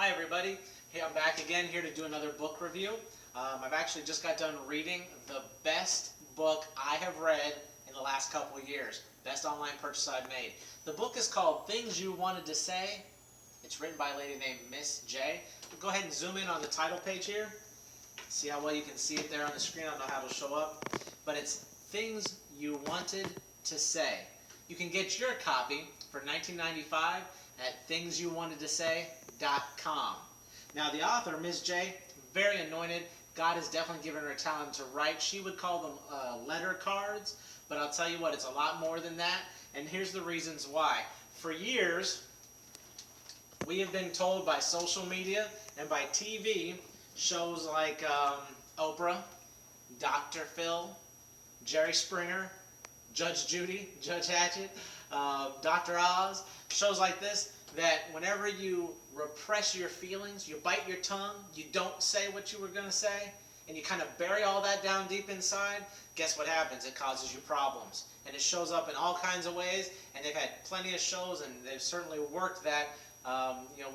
Hi everybody, hey, I'm back again here to do another book review. I've actually just got done reading the best book I have read in the last couple of years. Best online purchase I've made. The book is called Things You Wanted to Say. It's written by a lady named Miss J. Go ahead and zoom in on the title page here. See how well you can see it there on the screen. I don't know how it'll show up. But it's Things You Wanted to Say. You can get your copy for $19.95 at thingsyouwantedtosay.com. Now the author, Ms. J, very anointed. God has definitely given her a talent to write. She would call them letter cards, but I'll tell you what, it's a lot more than that. And here's the reasons why. For years, we have been told by social media and by TV, shows like Oprah, Dr. Phil, Jerry Springer, Judge Judy, Judge Hatchett, Dr. Oz, shows like this, that whenever you repress your feelings, you bite your tongue, you don't say what you were going to say, and you kind of bury all that down deep inside, guess what happens? It causes you problems. And it shows up in all kinds of ways, and they've had plenty of shows, and they've certainly worked that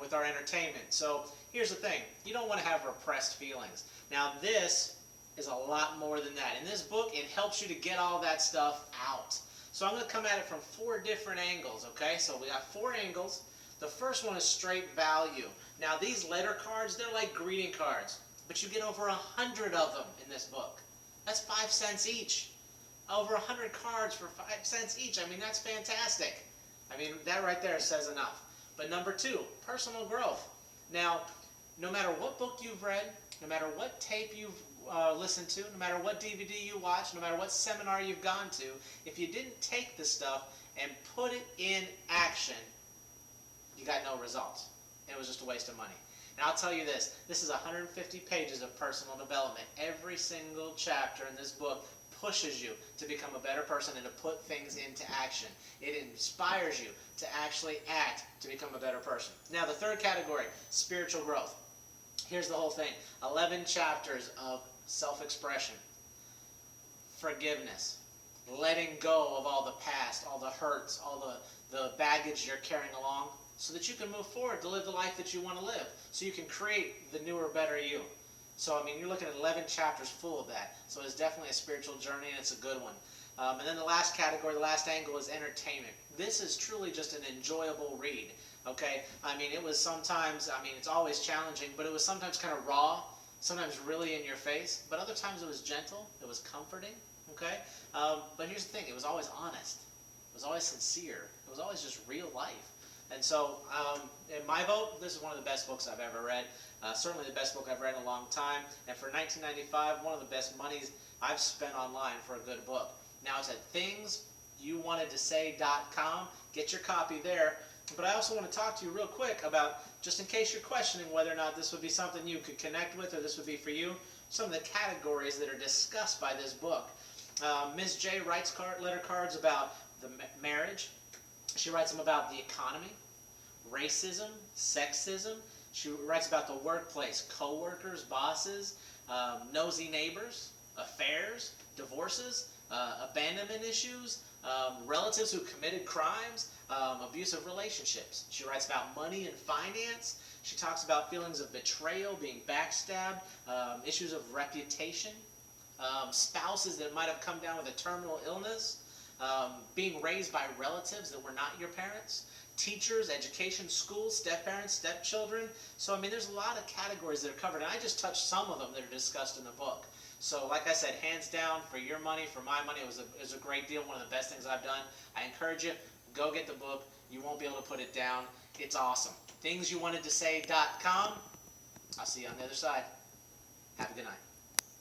with our entertainment. So here's the thing. You don't want to have repressed feelings. Now this is a lot more than that. In this book, it helps you to get all that stuff out. So I'm going to come at it from 4 different angles, okay? So we got 4 angles. The first one is straight value. Now these letter cards, they're like greeting cards, but you get over 100 of them in this book. That's 5 cents each. Over 100 cards for 5 cents each. I mean, that's fantastic. I mean, that right there says enough. But number 2, personal growth. Now, no matter what book you've read, no matter what tape you've listened to, no matter what DVD you watch, no matter what seminar you've gone to, if you didn't take the stuff and put it in action, you got no results. It was just a waste of money. And I'll tell you this is 150 pages of personal development. Every single chapter in this book pushes you to become a better person and to put things into action. It inspires you to actually act to become a better person. Now the third category, spiritual growth. Here's the whole thing. 11 chapters of self-expression, forgiveness, letting go of all the past, all the hurts, all the baggage you're carrying along, so that you can move forward to live the life that you want to live, so you can create the newer, better you. So, I mean, you're looking at 11 chapters full of that. So it's definitely a spiritual journey, and it's a good one. And then the last category, the last angle is entertainment. This is truly just an enjoyable read, okay? I mean, it was sometimes, it's always challenging, but it was sometimes kind of raw, sometimes really in your face, but other times it was gentle, it was comforting, okay? But here's the thing, it was always honest. It was always sincere. It was always just real life. And so, in my vote, this is one of the best books I've ever read. Certainly the best book I've read in a long time. And for $19.95, one of the best monies I've spent online for a good book. Now it's at thingsyouwantedtosay.com. Get your copy there. But I also want to talk to you real quick about, just in case you're questioning whether or not this would be something you could connect with or this would be for you, some of the categories that are discussed by this book. Ms. J writes letter cards about the marriage. She writes them about the economy, racism, sexism. She writes about the workplace, co-workers, bosses, nosy neighbors, affairs, divorces, abandonment issues, relatives who committed crimes, abusive relationships. She writes about money and finance. She talks about feelings of betrayal, being backstabbed, issues of reputation, spouses that might have come down with a terminal illness, being raised by relatives that were not your parents, teachers, education, schools, step-parents, step-children. So, there's a lot of categories that are covered, and I just touched some of them that are discussed in the book. So, like I said, hands down, for your money, for my money, it was a great deal, one of the best things I've done. I encourage you, go get the book. You won't be able to put it down. It's awesome. Thingsyouwantedtosay.com. I'll see you on the other side. Have a good night.